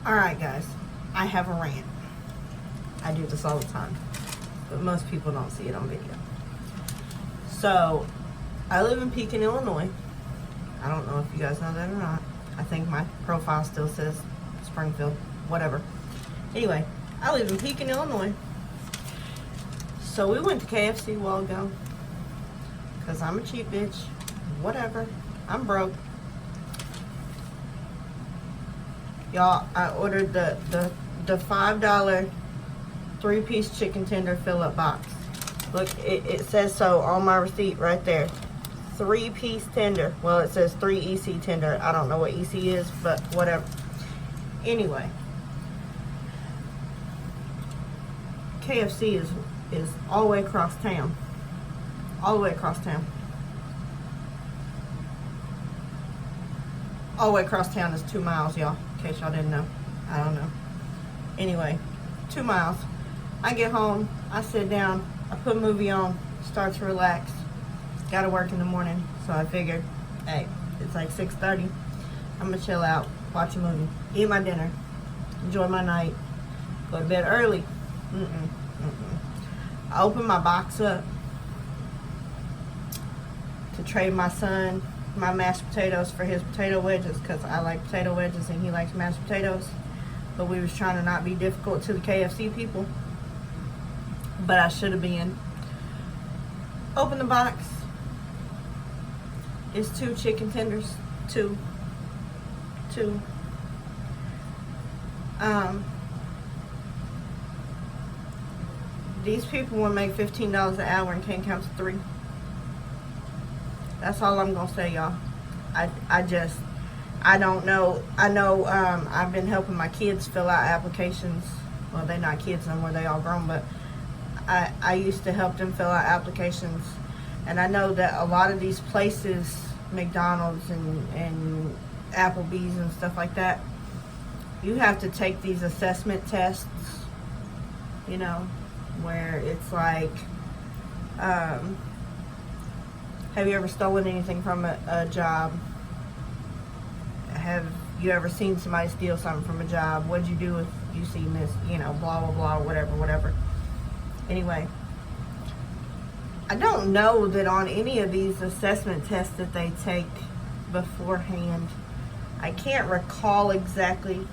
Alright guys, I have a rant. I do this all the time, but most people don't see it on video. So, I live in Pekin, Illinois. I don't know if you guys know that or not. I think my profile still says Springfield, whatever. Anyway, I live in Pekin, Illinois. So we went to KFC a while ago, because I'm a cheap bitch. Whatever, I'm broke. Y'all, I ordered the $5 3-piece chicken tender fill-up box. Look, it says so on my receipt right there. 3-piece tender. Well, it says 3 EC tender. I don't know what EC is, but whatever. Anyway, KFC is all the way across town. All the way across town. All the way across town is 2 miles, y'all. In case y'all didn't know. I don't know. Anyway, 2 miles. I get home, I sit down, I put a movie on, start to relax. Gotta work in the morning, so I figured, hey, it's like 6:30. I'm gonna chill out, watch a movie, eat my dinner, enjoy my night, go to bed early. I open my box up to trade my son my mashed potatoes for his potato wedges, because I like potato wedges and he likes mashed potatoes. But we was trying to not be difficult to the KFC people. But I should have been. Open the box. It's 2 chicken tenders. Two. These people want to make $15 an hour and can't count to 3. That's all I'm gonna say, y'all. I don't know. I know I've been helping my kids fill out applications. Well, they're not kids no more, they all grown, but I used to help them fill out applications. And I know that a lot of these places, McDonald's and Applebee's and stuff like that, you have to take these assessment tests, you know, where it's like, have you ever stolen anything from a job? Have you ever seen somebody steal something from a job? What'd you do if you seen this? You know, blah, blah, blah, whatever. Anyway, I don't know that on any of these assessment tests that they take beforehand. I can't recall exactly,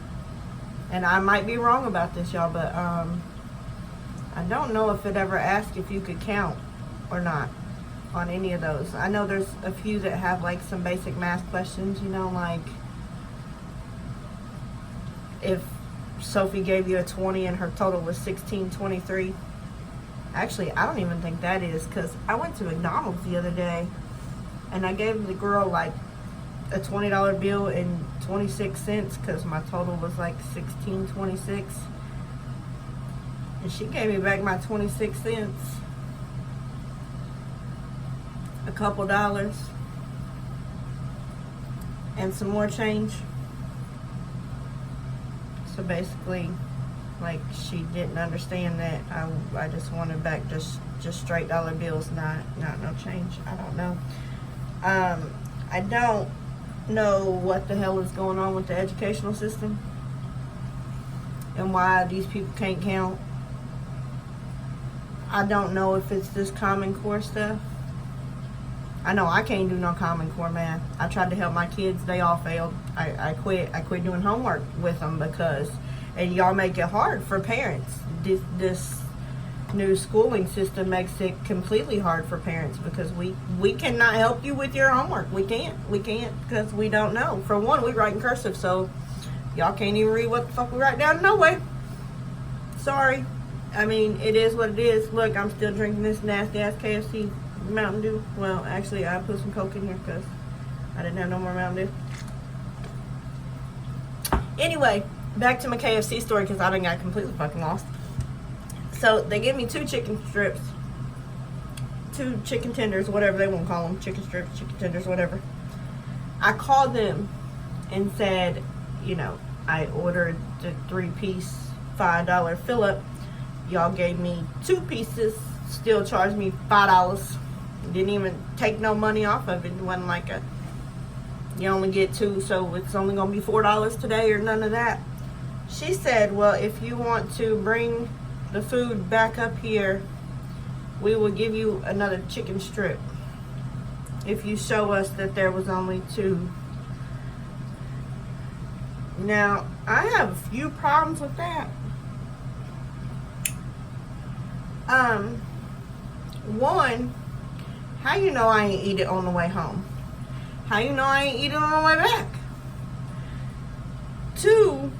and I might be wrong about this, y'all, but I don't know if it ever asked if you could count or not on any of those. I know there's a few that have like some basic math questions, you know, like if Sophie gave you a 20 and her total was 1623. Actually, I don't even think that is, because I went to McDonald's the other day and I gave the girl like a $20 bill and 26 cents because my total was like 1626, and she gave me back my 26 cents. A couple dollars and some more change. So basically, like, she didn't understand that I just wanted back just straight dollar bills, not no change. I don't know. I don't know what the hell is going on with the educational system and why these people can't count. I don't know if it's this Common Core stuff. I know I can't do no Common Core math. I tried to help my kids. They all failed. I quit. I quit doing homework with them because, and y'all make it hard for parents. This new schooling system makes it completely hard for parents because we cannot help you with your homework. We can't because we don't know. For one, we write in cursive, so y'all can't even read what the fuck we write down no way. Sorry. I mean, it is what it is. Look, I'm still drinking this nasty ass KFC Mountain Dew. Well, actually, I put some Coke in here because I didn't have no more Mountain Dew. Anyway, back to my KFC story because I done got completely fucking lost. So they give me 2 chicken strips, 2 chicken tenders, whatever they want to call them, chicken strips, chicken tenders, whatever. I called them and said, you know, I ordered the 3-piece $5 fill-up. Y'all gave me 2 pieces, still charged me $5. Didn't even take no money off of it. It wasn't like you only get 2, so it's only gonna be $4 today or none of that. She said, well, if you want to bring the food back up here, we will give you another chicken strip if you show us that there was only 2. Now, I have a few problems with that. One, how you know I ain't eat it on the way home? How you know I ain't eat it on the way back? 2,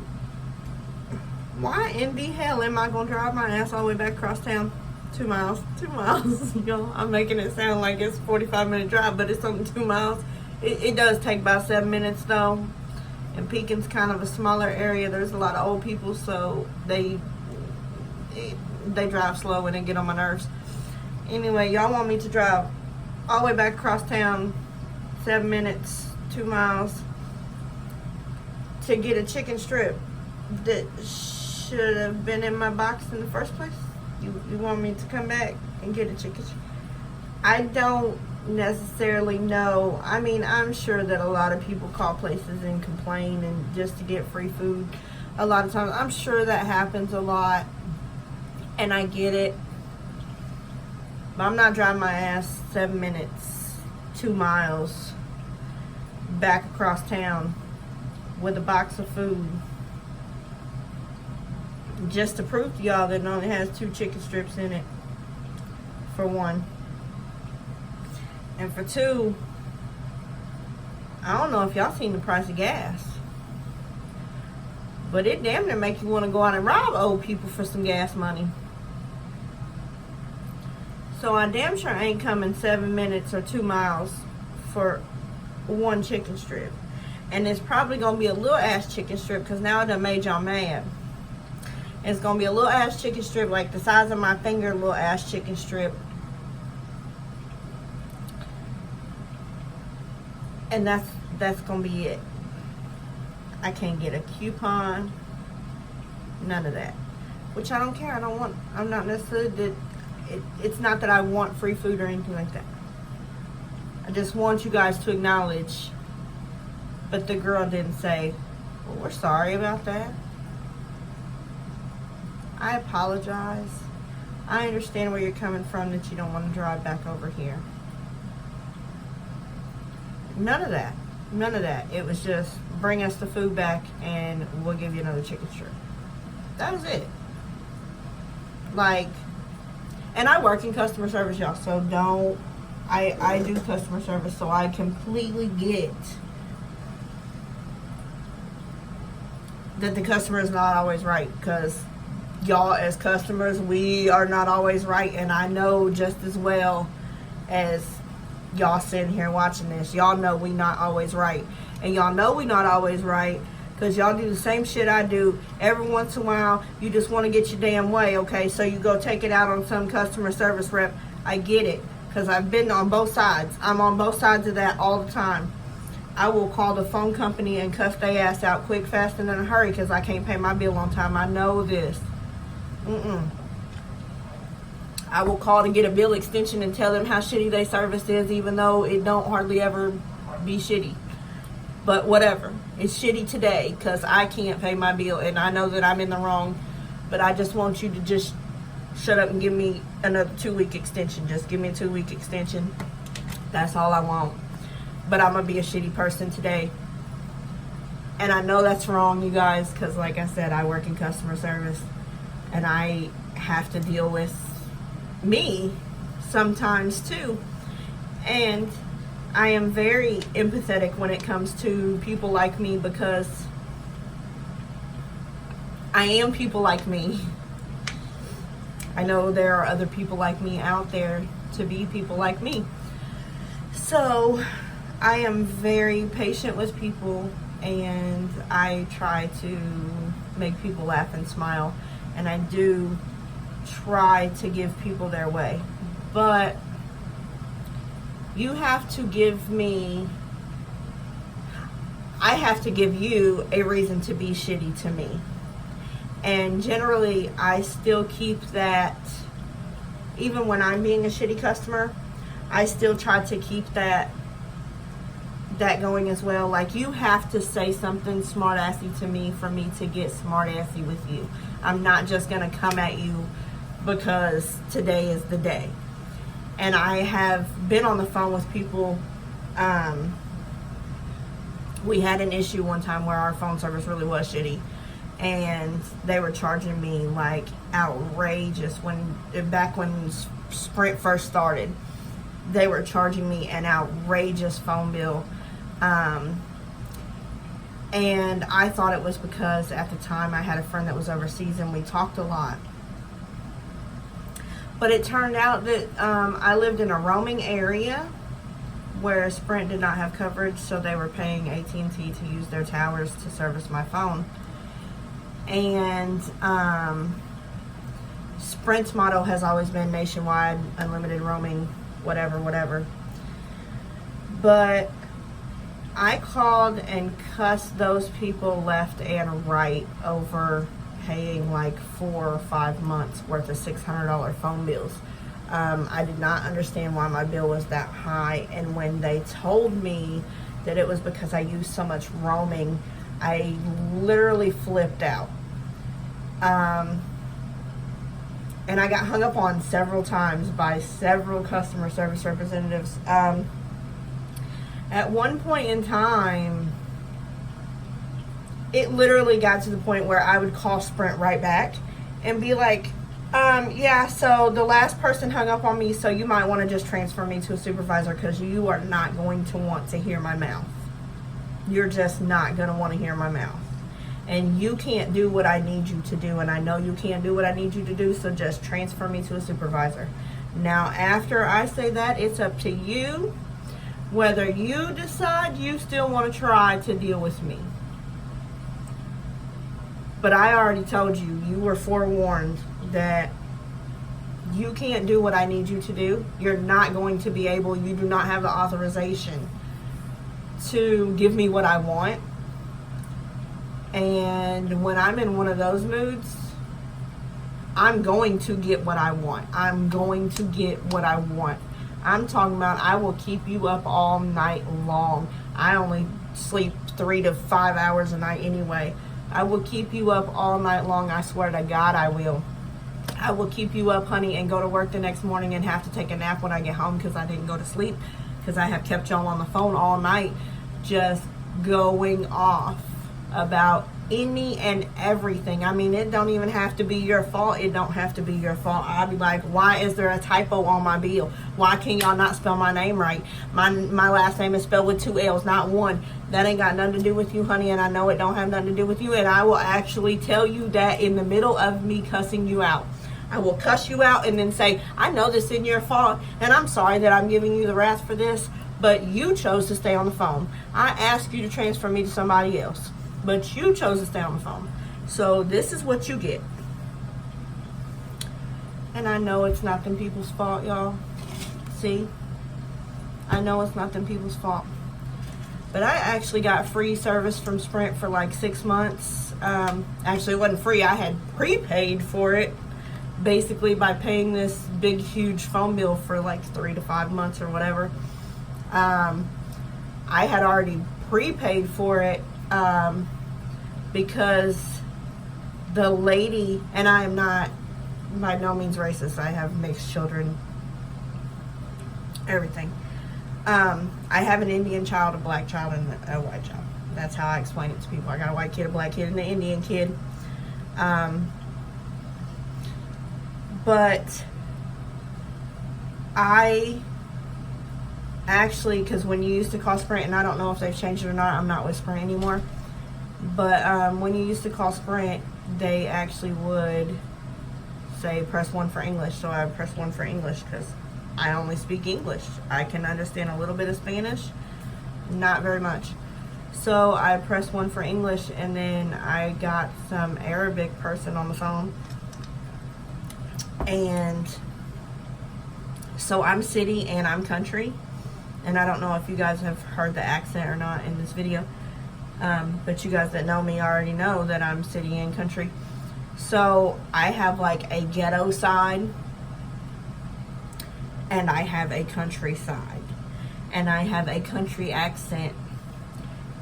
why in the hell am I gonna drive my ass all the way back across town? 2 miles. 2 miles. You know, I'm making it sound like it's a 45-minute drive, but it's only 2 miles. It does take about 7 minutes though. And Pekin's kind of a smaller area. There's a lot of old people, so they drive slow and they get on my nerves. Anyway, y'all want me to drive all the way back across town, 7 minutes, 2 miles, to get a chicken strip that should have been in my box in the first place? You want me to come back and get a chicken strip? I don't necessarily know. I mean, I'm sure that a lot of people call places and complain and just to get free food a lot of times. I'm sure that happens a lot, and I get it. But I'm not driving my ass 7 minutes, 2 miles back across town with a box of food just to prove to y'all that it only has 2 chicken strips in it, for 1. And for 2, I don't know if y'all seen the price of gas, but it damn near make you want to go out and rob old people for some gas money. So I damn sure ain't coming 7 minutes or 2 miles for 1 chicken strip. And it's probably going to be a little ass chicken strip, because now it done made y'all mad. It's going to be a little ass chicken strip, like the size of my finger, little ass chicken strip. And that's going to be it. I can't get a coupon. None of that. Which I don't care. I'm not necessarily, it's not that I want free food or anything like that. I just want you guys to acknowledge. But the girl didn't say, well, we're sorry about that. I apologize. I understand where you're coming from, that you don't want to drive back over here. None of that. None of that. It was just, bring us the food back and we'll give you another chicken strip. That was it. Like, and I work in customer service, y'all, so don't, I do customer service, so I completely get that the customer is not always right, because y'all as customers, we are not always right, and I know just as well as y'all sitting here watching this, y'all know we not always right. And y'all know we not always right because y'all do the same shit I do. Every once in a while, you just want to get your damn way, okay? So you go take it out on some customer service rep. I get it, because I've been on both sides. I'm on both sides of that all the time. I will call the phone company and cuss their ass out quick, fast, and in a hurry because I can't pay my bill on time. I know this. I will call to get a bill extension and tell them how shitty their service is, even though it don't hardly ever be shitty. But whatever. It's shitty today because I can't pay my bill and I know that I'm in the wrong. But I just want you to just shut up and give me another 2-week extension. Just give me a 2-week extension. That's all I want. But I'm going to be a shitty person today. And I know that's wrong, you guys, because like I said, I work in customer service. And I have to deal with me sometimes too. And I am very empathetic when it comes to people like me, because I am people like me. I know there are other people like me out there to be people like me. So I am very patient with people, and I try to make people laugh and smile, and I do try to give people their way. But you have to give me, I have to give you a reason to be shitty to me. And generally, I still keep that, even when I'm being a shitty customer, I still try to keep that that going as well. Like, you have to say something smart-assy to me for me to get smart-assy with you. I'm not just going to come at you because today is the day. And I have been on the phone with people. We had an issue one time where our phone service really was shitty, and they were charging me like outrageous. Back when Sprint first started, they were charging me an outrageous phone bill, and I thought it was because at the time I had a friend that was overseas and we talked a lot. But it turned out that I lived in a roaming area where Sprint did not have coverage, so they were paying AT&T to use their towers to service my phone. And Sprint's motto has always been nationwide, unlimited roaming, whatever. But I called and cussed those people left and right over paying like 4 or 5 months worth of $600 phone bills. I did not understand why my bill was that high, and when they told me that it was because I used so much roaming, I literally flipped out. And I got hung up on several times by several customer service representatives. At one point in time, it literally got to the point where I would call Sprint right back and be like, yeah, so the last person hung up on me, so you might want to just transfer me to a supervisor because you are not going to want to hear my mouth. You're just not going to want to hear my mouth. And you can't do what I need you to do, and I know you can't do what I need you to do, so just transfer me to a supervisor. Now, after I say that, it's up to you whether you decide you still want to try to deal with me. But I already told you, you were forewarned that you can't do what I need you to do. You're not going to be able, you do not have the authorization to give me what I want. And when I'm in one of those moods, I'm going to get what I want. I'm going to get what I want. I'm talking about I will keep you up all night long. I only sleep 3 to 5 hours a night anyway. I will keep you up all night long. I swear to God I will. I will keep you up, honey, and go to work the next morning and have to take a nap when I get home because I didn't go to sleep because I have kept y'all on the phone all night just going off about any and everything. I mean, it don't even have to be your fault. It don't have to be your fault. I'll be like, why is there a typo on my bill? Why can y'all not spell my name right? My last name is spelled with 2 L's, not 1. That ain't got nothing to do with you, honey, and I know it don't have nothing to do with you, and I will actually tell you that in the middle of me cussing you out. I will cuss you out and then say, I know this isn't your fault, and I'm sorry that I'm giving you the wrath for this, but you chose to stay on the phone. I asked you to transfer me to somebody else, but you chose to stay on the phone. So this is what you get. And I know it's not them people's fault, y'all. See? I know it's not them people's fault. But I actually got free service from Sprint for like 6 months. Actually, it wasn't free. I had prepaid for it, basically by paying this big, huge phone bill for like 3 to 5 months or whatever. I had already prepaid for it because the lady, and I am not by no means racist. I have mixed children, everything. I have an Indian child, a black child, and a white child. That's how I explain it to people. I got a white kid, a black kid, and an Indian kid. But I actually, because when you used to call Sprint, and I don't know if they've changed it or not, I'm not with Sprint anymore, but when you used to call Sprint, they actually would say press 1 for English. So I press 1 for English because I only speak English. I can understand a little bit of Spanish, not very much. So I pressed 1 for English, and then I got some Arabic person on the phone. And so I'm city and I'm country. And I don't know if you guys have heard the accent or not in this video. But you guys that know me already know that I'm city and country. So I have like a ghetto side, and I have a country side, and I have a country accent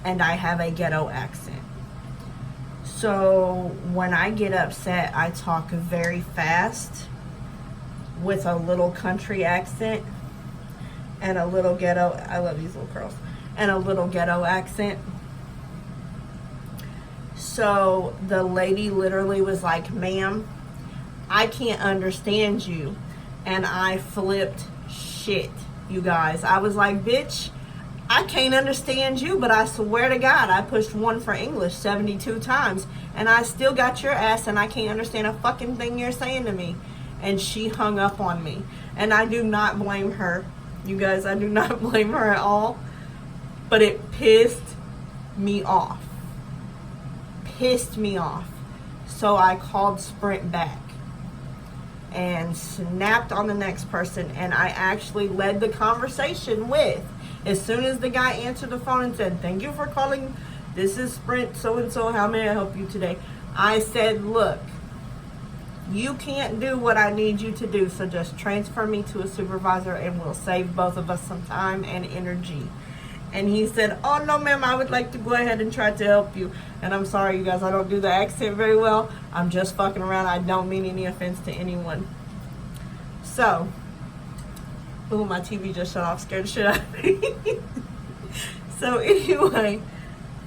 and I have a ghetto accent. So when I get upset, I talk very fast with a little country accent and a little ghetto. I love these little curls. And a little ghetto accent. So the lady literally was like, ma'am, I can't understand you. And I flipped shit, you guys. I was like, bitch, I can't understand you, but I swear to God, I pushed 1 for English 72 times, and I still got your ass, and I can't understand a fucking thing you're saying to me. And she hung up on me. And I do not blame her. You guys, I do not blame her at all. But it pissed me off. Pissed me off. So I called Sprint back and snapped on the next person, and I actually led the conversation with, as soon as the guy answered the phone and said, thank you for calling, this is Sprint so-and-so, how may I help you today? I said, look, you can't do what I need you to do, so just transfer me to a supervisor and we'll save both of us some time and energy. And he said, oh no ma'am, I would like to go ahead and try to help you. And I'm sorry you guys, I don't do the accent very well. I'm just fucking around. I don't mean any offense to anyone. So, ooh, my TV just shut off, scared the shit out of me. So anyway,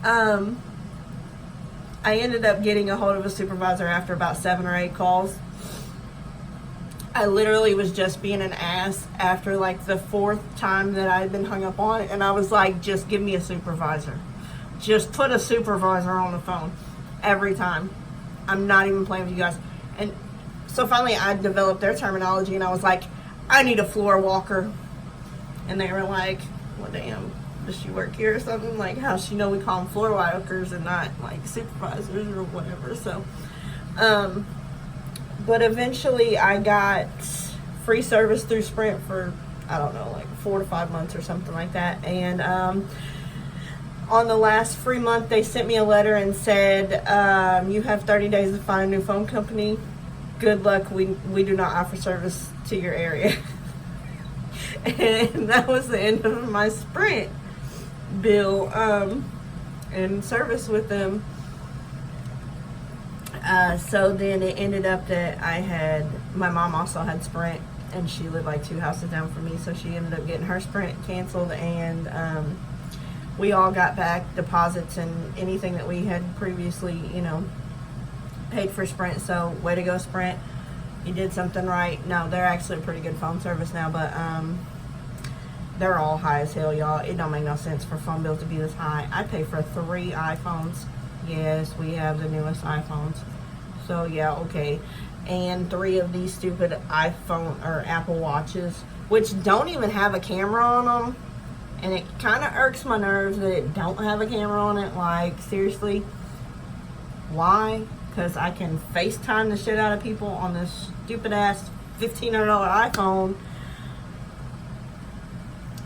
I ended up getting a hold of a supervisor after about 7 or 8 calls. I literally was just being an ass after like the 4th time that I had been hung up on, and I was like, just give me a supervisor. Just put a supervisor on the phone every time. I'm not even playing with you guys. And so finally I developed their terminology, and I was like, I need a floor walker. And they were like, well damn, does she work here or something? Like, how she know we call them floor walkers and not like supervisors or whatever. So but eventually I got free service through Sprint for, I don't know, like 4 to 5 months or something like that. And on the last free month, they sent me a letter and said, you have 30 days to find a new phone company. Good luck. We do not offer service to your area. And that was the end of my Sprint bill and service with them. So then it ended up that my mom also had Sprint, and she lived like 2 houses down from me, so she ended up getting her Sprint canceled, and we all got back deposits and anything that we had previously, paid for Sprint. So way to go, Sprint. You did something right. No, they're actually a pretty good phone service now, but they're all high as hell, y'all. It don't make no sense for phone bills to be this high. I pay for 3 iPhones. Yes, we have the newest iPhones. So yeah, okay. And 3 of these stupid iPhone or Apple Watches, which don't even have a camera on them. And it kind of irks my nerves that it don't have a camera on it. Like, seriously, why? Because I can FaceTime the shit out of people on this stupid ass $1,500 iPhone.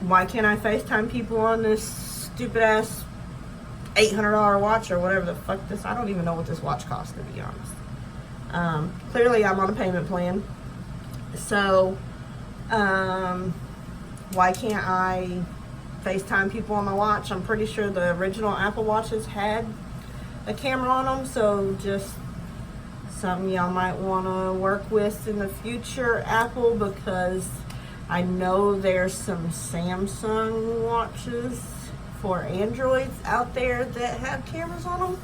Why can't I FaceTime people on this stupid ass $800 watch or whatever the fuck this? I don't even know what this watch costs, to be honest. Clearly I'm on a payment plan. So, why can't I FaceTime people on my watch? I'm pretty sure the original Apple Watches had a camera on them, so just something y'all might want to work with in the future, Apple, because I know there's some Samsung watches for Androids out there that have cameras on them.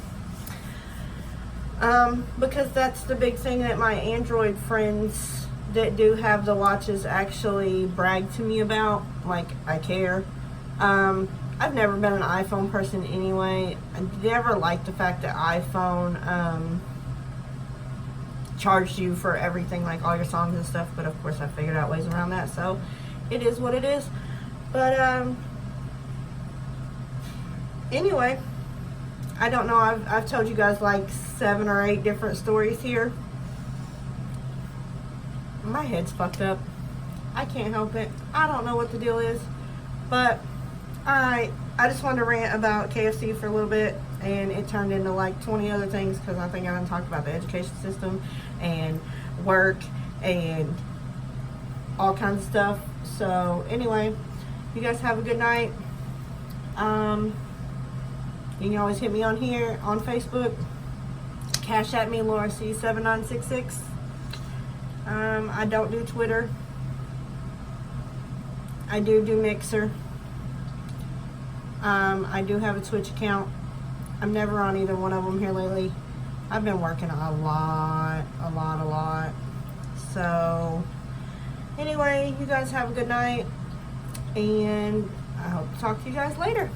Because that's the big thing that my Android friends that do have the watches actually brag to me about. Like, I care. I've never been an iPhone person anyway. I never liked the fact that iPhone charged you for everything, like all your songs and stuff, but of course I figured out ways around that, so it is what it is. But anyway, I don't know, I've told you guys like 7 or 8 different stories here. My head's fucked up. I can't help it. I don't know what the deal is, but I just wanted to rant about KFC for a little bit, and it turned into like 20 other things because I think I done talked about the education system and work and all kinds of stuff. So anyway, you guys have a good night. You can always hit me on here on Facebook. Cash at me, Laura C7966. I don't do Twitter. I do Mixer. I do have a Twitch account. I'm never on either one of them here lately. I've been working a lot. So, anyway, you guys have a good night. And I hope to talk to you guys later.